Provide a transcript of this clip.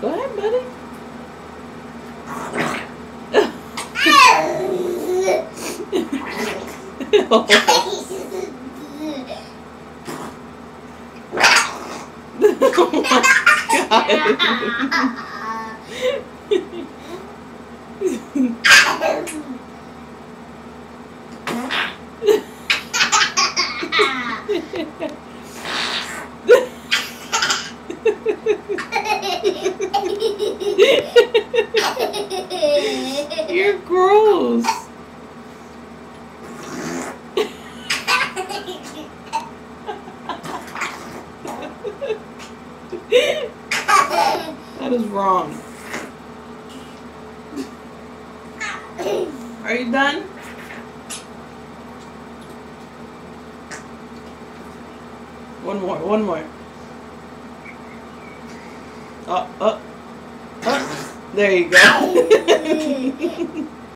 Go ahead, buddy. Oh my God. You're gross. That is wrong. Are you done? One more, one more. There you go.